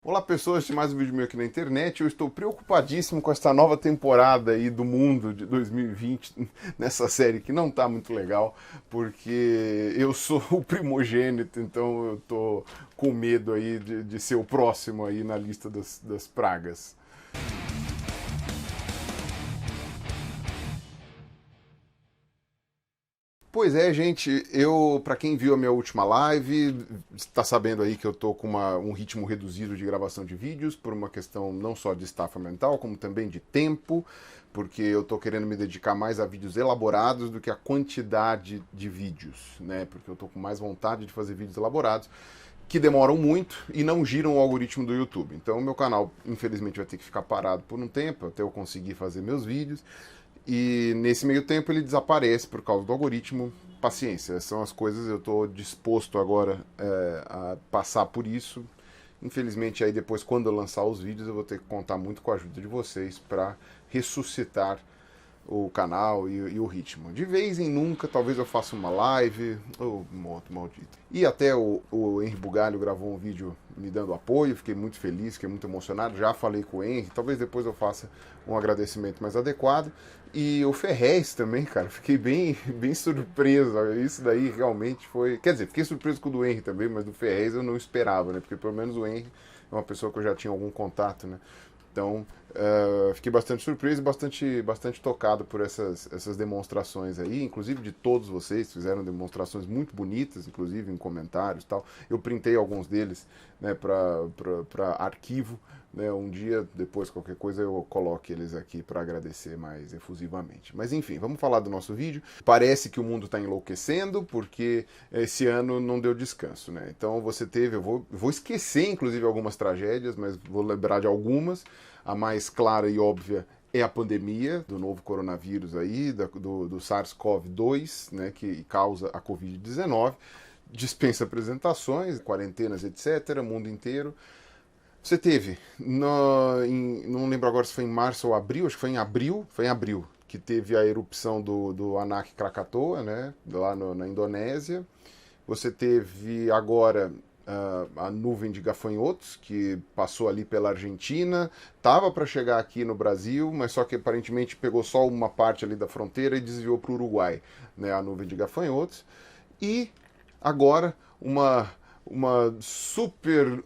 Olá pessoas, de mais um vídeo meu aqui na internet. Eu estou preocupadíssimo com essa nova temporada aí do mundo de 2020, nessa série que não tá muito legal, porque eu sou o primogênito, então eu tô com medo aí de ser o próximo aí na lista das pragas. Pois é, gente, para quem viu a minha última live, está sabendo aí que eu tô com um ritmo reduzido de gravação de vídeos, por uma questão não só de estafa mental, como também de tempo, porque eu tô querendo me dedicar mais a vídeos elaborados do que a quantidade de vídeos, né? Porque eu tô com mais vontade de fazer vídeos elaborados, que demoram muito e não giram o algoritmo do YouTube. Então o meu canal, infelizmente, vai ter que ficar parado por um tempo, até eu conseguir fazer meus vídeos. E nesse meio tempo ele desaparece por causa do algoritmo. Paciência, são as coisas, eu estou disposto agora a passar por isso. Infelizmente, aí depois, quando eu lançar os vídeos, eu vou ter que contar muito com a ajuda de vocês para ressuscitar o canal e o ritmo. De vez em nunca, talvez eu faça uma live, ou moto maldito. E até o Henry Bugalho gravou um vídeo me dando apoio, fiquei muito feliz, fiquei muito emocionado, já falei com o Henry, talvez depois eu faça um agradecimento mais adequado. E o Ferrez também, cara, fiquei bem surpreso, isso daí realmente foi... Quer dizer, fiquei surpreso com o do Henry também, mas do Ferrez eu não esperava, né, porque pelo menos o Henry é uma pessoa que eu já tinha algum contato, né. Então, fiquei bastante surpreso e bastante tocado por essas demonstrações aí, inclusive de todos vocês, fizeram demonstrações muito bonitas, inclusive em comentários e tal. Eu printei alguns deles, né, para arquivo, né, um dia depois, qualquer coisa, eu coloque eles aqui para agradecer mais efusivamente. Mas enfim, vamos falar do nosso vídeo. Parece que o mundo está enlouquecendo, porque esse ano não deu descanso, né? Então você teve, eu vou esquecer inclusive algumas tragédias, mas vou lembrar de algumas. A mais clara e óbvia é a pandemia do novo coronavírus aí, do SARS-CoV-2, né, que causa a Covid-19. Dispensa apresentações, quarentenas, etc., mundo inteiro. Você teve, não lembro agora se foi em março ou abril, acho que foi em abril, que teve a erupção do Anak Krakatoa, né, lá na Indonésia. Você teve agora a nuvem de gafanhotos, que passou ali pela Argentina, estava para chegar aqui no Brasil, mas só que aparentemente pegou só uma parte ali da fronteira e desviou para o Uruguai, né, a nuvem de gafanhotos. E agora uma super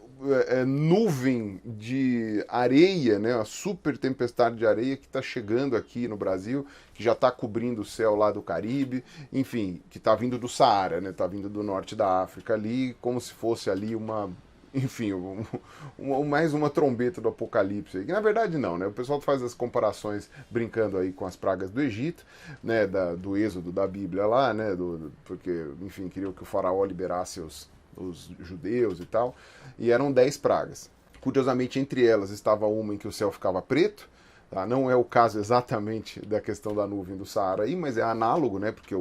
nuvem de areia, né, uma super tempestade de areia que está chegando aqui no Brasil, que já está cobrindo o céu lá do Caribe, enfim, que está vindo do Saara, né, está vindo do norte da África ali, como se fosse ali enfim, mais uma trombeta do apocalipse. Que na verdade não, né? O pessoal faz as comparações brincando aí com as pragas do Egito, né? Do Êxodo da Bíblia lá, né? Porque, enfim, queriam que o faraó liberasse os judeus e tal. E eram 10 pragas. Curiosamente, entre elas estava uma em que o céu ficava preto. Tá? Não é o caso exatamente da questão da nuvem do Saara aí, mas é análogo, né? Porque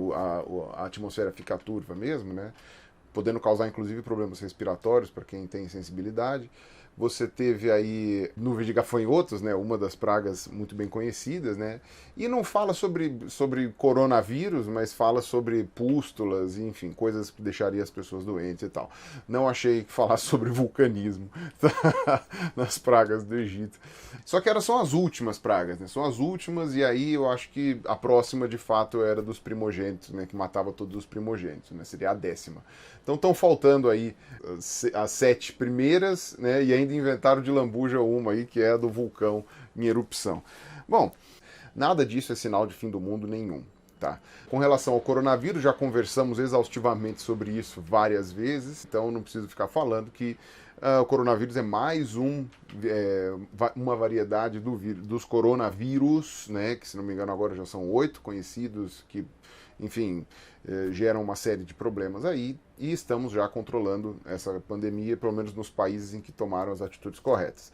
a atmosfera fica turva mesmo, né? Podendo causar inclusive problemas respiratórios para quem tem sensibilidade. Você teve aí nuvem de gafanhotos, né, uma das pragas muito bem conhecidas, né, e não fala sobre coronavírus, mas fala sobre pústulas, enfim, coisas que deixariam as pessoas doentes e tal. Não achei que falasse sobre vulcanismo nas pragas do Egito. Só que são as últimas pragas, né, são as últimas, e aí eu acho que a próxima de fato era dos primogênitos, né, que matava todos os primogênitos, né, seria a 10ª. Então estão faltando aí as 7 primeiras, né, e ainda inventaram de lambuja uma aí, que é a do vulcão em erupção. Bom, nada disso é sinal de fim do mundo nenhum. Tá? Com relação ao coronavírus, já conversamos exaustivamente sobre isso várias vezes, então não preciso ficar falando que o coronavírus é mais uma variedade dos coronavírus, né, que se não me engano agora já são 8 conhecidos, que, enfim, geram uma série de problemas aí, e estamos já controlando essa pandemia, pelo menos nos países em que tomaram as atitudes corretas.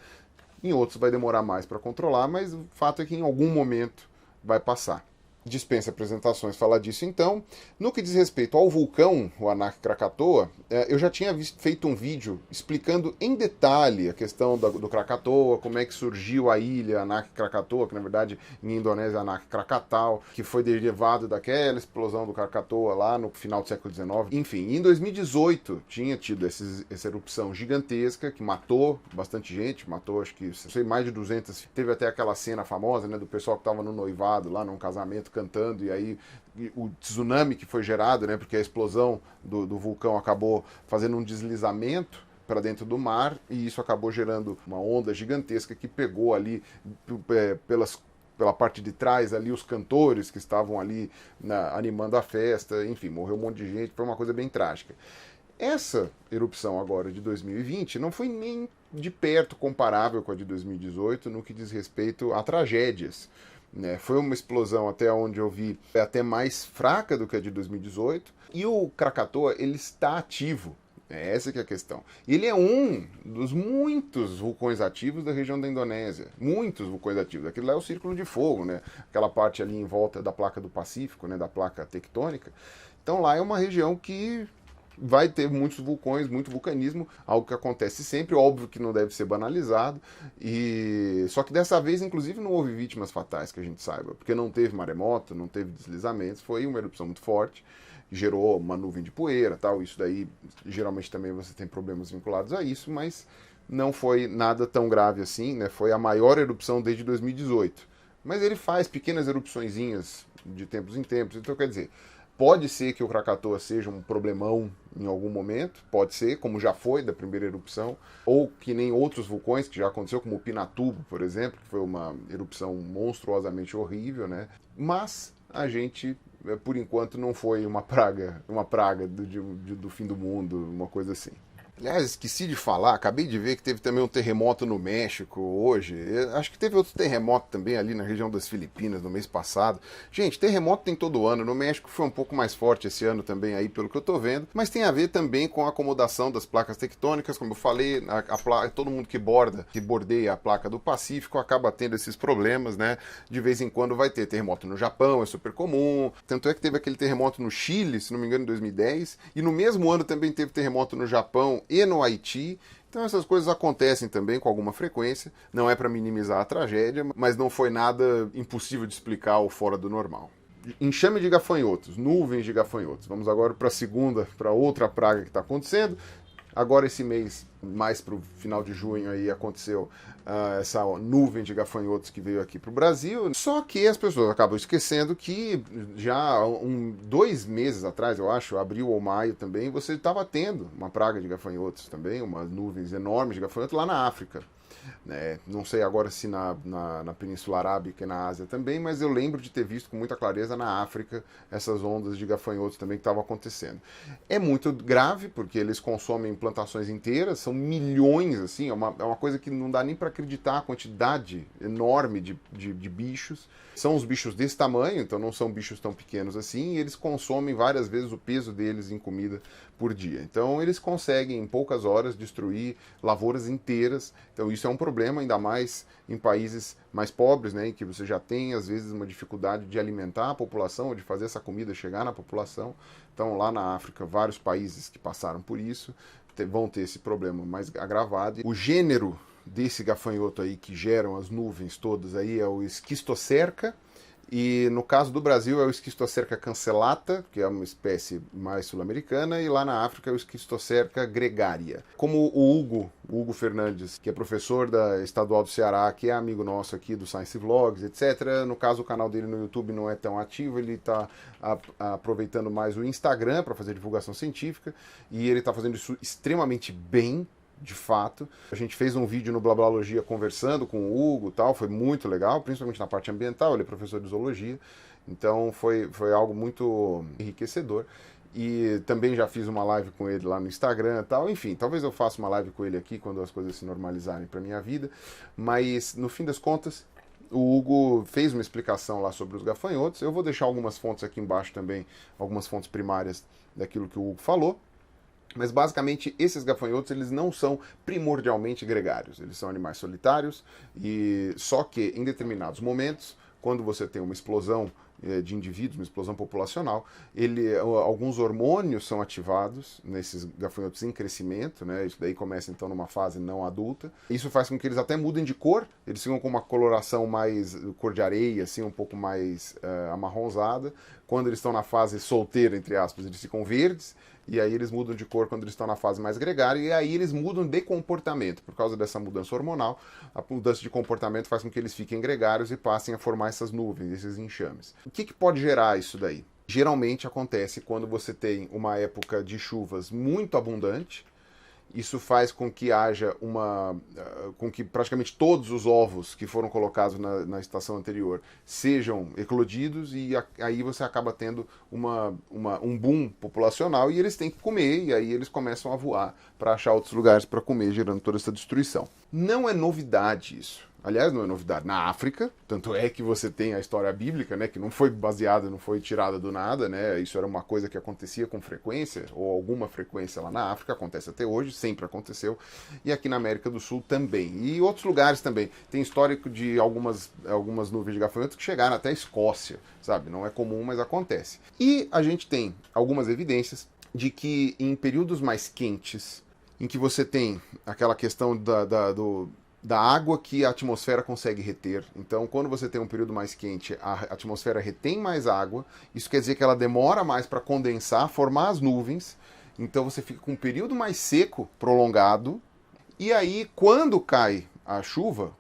Em outros vai demorar mais para controlar, mas o fato é que em algum momento vai passar. Dispensa apresentações falar disso então. No que diz respeito ao vulcão, o Anak Krakatoa, eu já tinha feito um vídeo explicando em detalhe a questão do Krakatoa, como é que surgiu a ilha Anak Krakatoa, que na verdade em Indonésia é Anak Krakatau, que foi derivado daquela explosão do Krakatoa lá no final do século XIX. Enfim, em 2018 tinha tido essa erupção gigantesca que matou bastante gente, matou acho que, não sei, mais de 200. Teve até aquela cena famosa, né, do pessoal que estava no noivado lá num casamento cantando, e aí o tsunami que foi gerado, né, porque a explosão do vulcão acabou fazendo um deslizamento para dentro do mar, e isso acabou gerando uma onda gigantesca que pegou ali pela parte de trás ali os cantores que estavam ali animando a festa, enfim, morreu um monte de gente, foi uma coisa bem trágica. Essa erupção agora de 2020 não foi nem de perto comparável com a de 2018 no que diz respeito a tragédias. Né? Foi uma explosão, até onde eu vi, até mais fraca do que a de 2018. E o Krakatoa, ele está ativo. Essa que é a questão. Ele é um dos muitos vulcões ativos da região da Indonésia. Muitos vulcões ativos. Aquilo lá é o Círculo de Fogo, né? Aquela parte ali em volta da placa do Pacífico, né? Da placa tectônica. Então lá é uma região que vai ter muitos vulcões, muito vulcanismo, algo que acontece sempre, óbvio que não deve ser banalizado, e só que dessa vez, inclusive, não houve vítimas fatais, que a gente saiba, porque não teve maremoto, não teve deslizamentos, foi uma erupção muito forte, gerou uma nuvem de poeira, tal, isso daí, geralmente também você tem problemas vinculados a isso, mas não foi nada tão grave assim, né? Foi a maior erupção desde 2018. Mas ele faz pequenas erupçõezinhas de tempos em tempos, então quer dizer, pode ser que o Krakatoa seja um problemão em algum momento, pode ser, como já foi da primeira erupção, ou que nem outros vulcões que já aconteceu, como o Pinatubo, por exemplo, que foi uma erupção monstruosamente horrível, né? Mas a gente, por enquanto, não foi uma praga do fim do mundo, uma coisa assim. Aliás, esqueci de falar, acabei de ver que teve também um terremoto no México hoje. Acho que teve outro terremoto também ali na região das Filipinas no mês passado. Gente, terremoto tem todo ano. No México foi um pouco mais forte esse ano também aí, pelo que eu tô vendo. Mas tem a ver também com a acomodação das placas tectônicas, como eu falei, todo mundo que bordeia a placa do Pacífico acaba tendo esses problemas, né? De vez em quando vai ter terremoto no Japão, é super comum. Tanto é que teve aquele terremoto no Chile, se não me engano, em 2010. E no mesmo ano também teve terremoto no Japão e no Haiti. Então essas coisas acontecem também com alguma frequência. Não é para minimizar a tragédia, mas não foi nada impossível de explicar ou fora do normal. Enxame de gafanhotos, nuvens de gafanhotos. Vamos agora para outra praga que está acontecendo. Agora esse mês, mais para o final de junho, aí aconteceu essa nuvem de gafanhotos que veio aqui para o Brasil. Só que as pessoas acabam esquecendo que já 2 meses atrás, eu acho, abril ou maio também, você estava tendo uma praga de gafanhotos também, umas nuvens enormes de gafanhotos lá na África. Né? Não sei agora se na Península Arábica e na Ásia também, mas eu lembro de ter visto com muita clareza na África essas ondas de gafanhotos também que estavam acontecendo. É muito grave, porque eles consomem plantações inteiras, são milhões, assim, é uma coisa que não dá nem para acreditar a quantidade enorme de bichos. São os bichos desse tamanho, então não são bichos tão pequenos assim, e eles consomem várias vezes o peso deles em comida por dia. Então eles conseguem em poucas horas destruir lavouras inteiras. Então isso é um problema, ainda mais em países mais pobres, né, em que você já tem às vezes uma dificuldade de alimentar a população, ou de fazer essa comida chegar na população. Então lá na África, vários países que passaram por isso vão ter esse problema mais agravado. O gênero desse gafanhoto aí que geram as nuvens todas aí é o Esquistocerca, e no caso do Brasil é o Esquistocerca cancellata, que é uma espécie mais sul-americana, e lá na África é o Esquistocerca gregária. Como o Hugo Fernandes, que é professor da Estadual do Ceará, que é amigo nosso aqui do Science Vlogs, etc. No caso, o canal dele no YouTube não é tão ativo, ele está aproveitando mais o Instagram para fazer divulgação científica, e ele está fazendo isso extremamente bem, de fato. A gente fez um vídeo no Blablalogia conversando com o Hugo, tal, foi muito legal, principalmente na parte ambiental, ele é professor de zoologia, então foi algo muito enriquecedor. E também já fiz uma live com ele lá no Instagram e tal, enfim, talvez eu faça uma live com ele aqui quando as coisas se normalizarem para minha vida, mas no fim das contas o Hugo fez uma explicação lá sobre os gafanhotos. Eu vou deixar algumas fontes aqui embaixo também, algumas fontes primárias daquilo que o Hugo falou. Mas basicamente esses gafanhotos eles não são primordialmente gregários, eles são animais solitários, e só que em determinados momentos, quando você tem uma explosão de indivíduos, uma explosão populacional, alguns hormônios são ativados nesses gafanhotos em crescimento, né? Isso daí começa então numa fase não adulta. Isso faz com que eles até mudem de cor, eles ficam com uma coloração mais cor de areia, assim, um pouco mais amarronzada. Quando eles estão na fase solteira, entre aspas, eles ficam verdes, e aí eles mudam de cor quando eles estão na fase mais gregária, e aí eles mudam de comportamento. Por causa dessa mudança hormonal, a mudança de comportamento faz com que eles fiquem gregários e passem a formar essas nuvens, esses enxames. O que pode gerar isso daí? Geralmente acontece quando você tem uma época de chuvas muito abundante. Isso faz com que haja com que praticamente todos os ovos que foram colocados na estação anterior sejam eclodidos, e aí você acaba tendo um boom populacional, e eles têm que comer, e aí eles começam a voar para achar outros lugares para comer, gerando toda essa destruição. Não é novidade isso. Aliás, não é novidade na África, tanto é que você tem a história bíblica, né, que não foi baseada, não foi tirada do nada, né, isso era uma coisa que acontecia com frequência, ou alguma frequência lá na África, acontece até hoje, sempre aconteceu, e aqui na América do Sul também, e outros lugares também. Tem histórico de algumas nuvens de gafanhotos que chegaram até a Escócia, sabe, não é comum, mas acontece. E a gente tem algumas evidências de que em períodos mais quentes, em que você tem aquela questão da água que a atmosfera consegue reter. Então, quando você tem um período mais quente, a atmosfera retém mais água. Isso quer dizer que ela demora mais para condensar, formar as nuvens. Então, você fica com um período mais seco, prolongado. E aí, quando cai a chuva,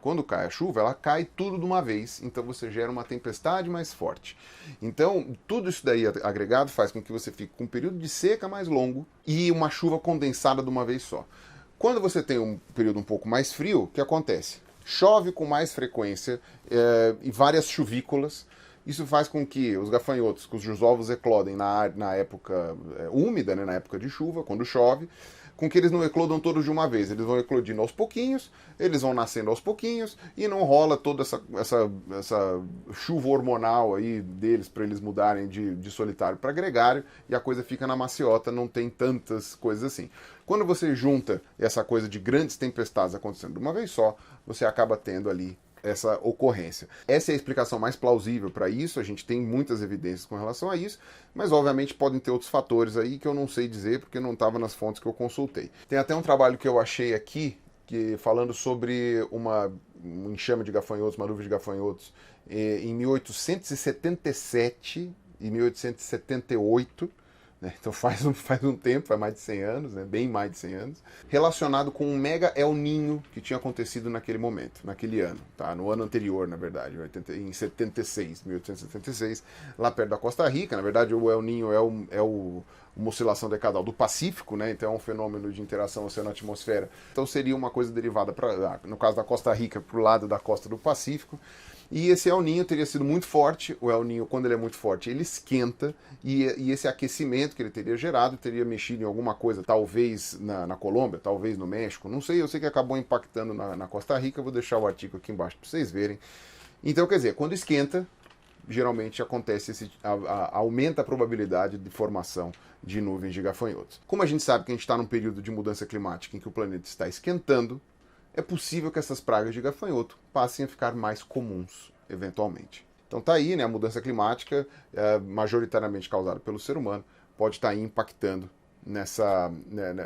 ela cai tudo de uma vez. Então, você gera uma tempestade mais forte. Então, tudo isso daí agregado faz com que você fique com um período de seca mais longo e uma chuva condensada de uma vez só. Quando você tem um período um pouco mais frio, o que acontece? Chove com mais frequência e várias chuvícolas. Isso faz com que os gafanhotos, cujos ovos eclodem na época úmida, né, na época de chuva, quando chove, com que eles não eclodam todos de uma vez. Eles vão eclodindo aos pouquinhos, eles vão nascendo aos pouquinhos, e não rola toda essa chuva hormonal aí deles para eles mudarem de solitário para gregário, e a coisa fica na maciota, não tem tantas coisas assim. Quando você junta essa coisa de grandes tempestades acontecendo de uma vez só, você acaba tendo ali essa ocorrência. Essa é a explicação mais plausível para isso, a gente tem muitas evidências com relação a isso, mas obviamente podem ter outros fatores aí que eu não sei dizer porque não estava nas fontes que eu consultei. Tem até um trabalho que eu achei aqui, falando sobre um enxame de gafanhotos, uma nuvem de gafanhotos, em 1877 e 1878, né? Então faz um tempo, faz mais de 100 anos, né? Bem mais de 100 anos, relacionado com um mega El Niño que tinha acontecido naquele momento, naquele ano, tá? No ano anterior, na verdade, em 1876, lá perto da Costa Rica. Na verdade, o El Niño uma oscilação decadal do Pacífico, né? Então é um fenômeno de interação oceano-atmosfera. Então seria uma coisa derivada, no caso da Costa Rica, para o lado da costa do Pacífico. E esse El Niño teria sido muito forte. O El Niño, quando ele é muito forte, ele esquenta, e esse aquecimento que ele teria gerado teria mexido em alguma coisa, talvez na Colômbia, talvez no México, não sei, eu sei que acabou impactando na Costa Rica. Vou deixar o artigo aqui embaixo para vocês verem. Então, quer dizer, quando esquenta, geralmente acontece aumenta a probabilidade de formação de nuvens de gafanhotos. Como a gente sabe que a gente está num período de mudança climática em que o planeta está esquentando, é possível que essas pragas de gafanhoto passem a ficar mais comuns, eventualmente. Então tá aí, né, a mudança climática, majoritariamente causada pelo ser humano, pode estar aí impactando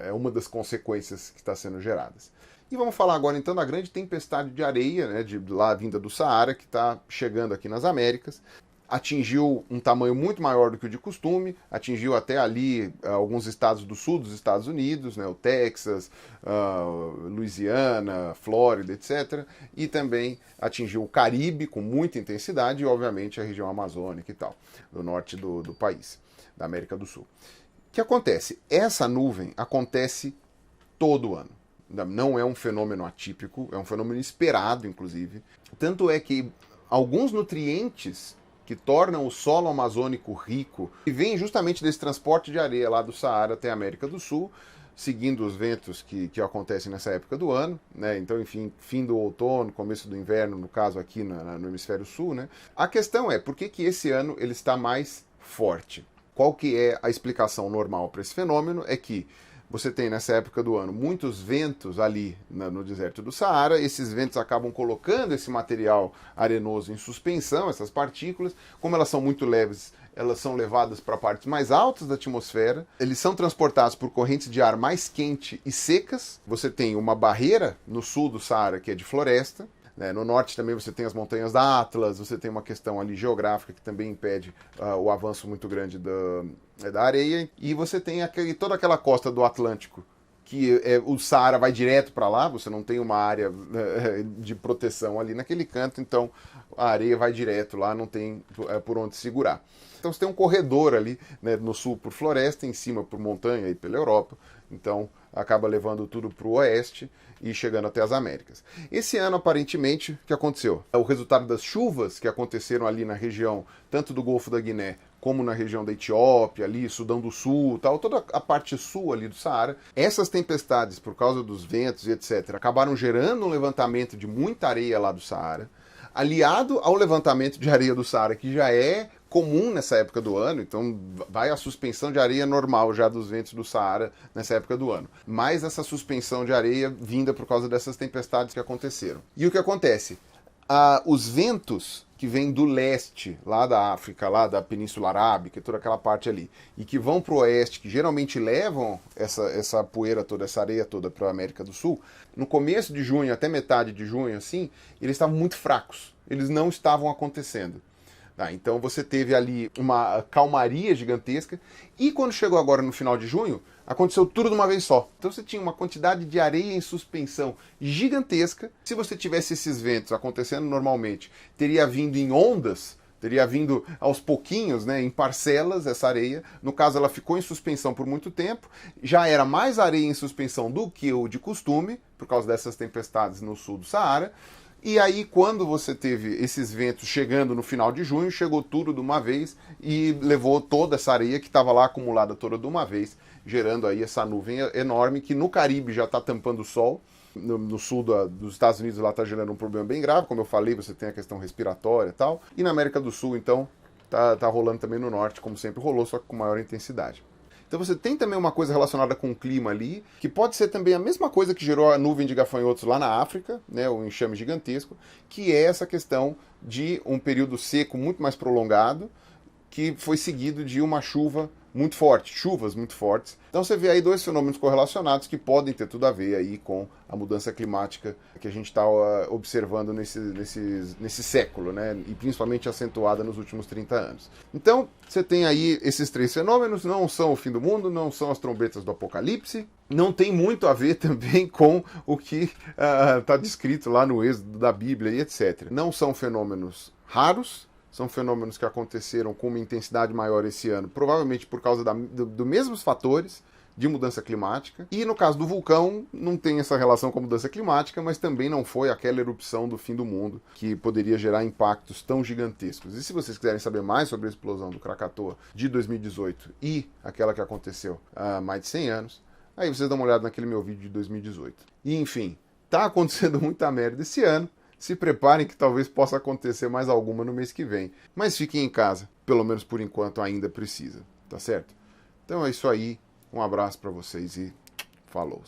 é uma das consequências que está sendo geradas. E vamos falar agora então da grande tempestade de areia, né, lá vinda do Saara, que está chegando aqui nas Américas. Atingiu um tamanho muito maior do que o de costume, atingiu até ali alguns estados do sul dos Estados Unidos, né, o Texas, Louisiana, Flórida, etc. E também atingiu o Caribe com muita intensidade e, obviamente, a região amazônica e tal, do norte do país, da América do Sul. O que acontece? Essa nuvem acontece todo ano. Não é um fenômeno atípico, é um fenômeno esperado, inclusive. Tanto é que alguns nutrientes que tornam o solo amazônico rico e vêm justamente desse transporte de areia lá do Saara até a América do Sul, seguindo os ventos que acontecem nessa época do ano, né? Então, enfim, fim do outono, começo do inverno, no caso aqui no hemisfério sul, né? A questão é, por que esse ano ele está mais forte? Qual que é a explicação normal para esse fenômeno? É que você tem nessa época do ano muitos ventos ali no deserto do Saara, esses ventos acabam colocando esse material arenoso em suspensão, essas partículas, como elas são muito leves, elas são levadas para partes mais altas da atmosfera, eles são transportados por correntes de ar mais quente e secas, você tem uma barreira no sul do Saara que é de floresta, né? No norte também você tem as montanhas da Atlas, você tem uma questão ali geográfica que também impede o avanço muito grande da areia, e você tem toda aquela costa do Atlântico, que o Saara vai direto para lá, você não tem uma área de proteção ali naquele canto, então a areia vai direto lá, não tem por onde segurar. Então você tem um corredor ali, né, no sul por floresta, em cima por montanha e pela Europa, então acaba levando tudo para o oeste e chegando até as Américas. Esse ano, aparentemente, o que aconteceu? O resultado das chuvas que aconteceram ali na região, tanto do Golfo da Guiné, como na região da Etiópia, ali, Sudão do Sul, tal, toda a parte sul ali do Saara, essas tempestades, por causa dos ventos e etc., acabaram gerando um levantamento de muita areia lá do Saara, aliado ao levantamento de areia do Saara, que já é comum nessa época do ano, então vai a suspensão de areia normal já dos ventos do Saara nessa época do ano. Mas essa suspensão de areia vinda por causa dessas tempestades que aconteceram. E o que acontece? Os ventos que vêm do leste, lá da África, lá da Península Arábica, toda aquela parte ali, e que vão para o oeste, que geralmente levam essa poeira toda, essa areia toda para a América do Sul, no começo de junho, até metade de junho, assim, eles estavam muito fracos. Eles não estavam acontecendo. Então você teve ali uma calmaria gigantesca, e quando chegou agora no final de junho, aconteceu tudo de uma vez só. Então você tinha uma quantidade de areia em suspensão gigantesca. Se você tivesse esses ventos acontecendo normalmente, teria vindo em ondas, teria vindo aos pouquinhos, né, em parcelas, essa areia. No caso, ela ficou em suspensão por muito tempo, já era mais areia em suspensão do que o de costume, por causa dessas tempestades no sul do Saara. E aí, quando você teve esses ventos chegando no final de junho, chegou tudo de uma vez e levou toda essa areia que estava lá acumulada toda de uma vez, gerando aí essa nuvem enorme que no Caribe já está tampando o sol. No sul dos Estados Unidos lá está gerando um problema bem grave, como eu falei, você tem a questão respiratória e tal. E na América do Sul, então, tá rolando também no norte, como sempre rolou, só que com maior intensidade. Então você tem também uma coisa relacionada com o clima ali, que pode ser também a mesma coisa que gerou a nuvem de gafanhotos lá na África, né, o enxame gigantesco, que é essa questão de um período seco muito mais prolongado, que foi seguido de uma chuva muito forte, chuvas muito fortes. Então você vê aí dois fenômenos correlacionados que podem ter tudo a ver aí com a mudança climática que a gente está observando nesse século, né? E principalmente acentuada nos últimos 30 anos. Então você tem aí esses três fenômenos, não são o fim do mundo, não são as trombetas do apocalipse, não tem muito a ver também com o que está descrito lá no Êxodo da Bíblia e etc. Não são fenômenos raros, são fenômenos que aconteceram com uma intensidade maior esse ano, provavelmente por causa dos mesmos fatores de mudança climática. E no caso do vulcão, não tem essa relação com a mudança climática, mas também não foi aquela erupção do fim do mundo que poderia gerar impactos tão gigantescos. E se vocês quiserem saber mais sobre a explosão do Krakatoa de 2018 e aquela que aconteceu há mais de 100 anos, aí vocês dão uma olhada naquele meu vídeo de 2018. E enfim, tá acontecendo muita merda esse ano. Se preparem que talvez possa acontecer mais alguma no mês que vem. Mas fiquem em casa, pelo menos por enquanto ainda precisa, tá certo? Então é isso aí, um abraço para vocês e falou!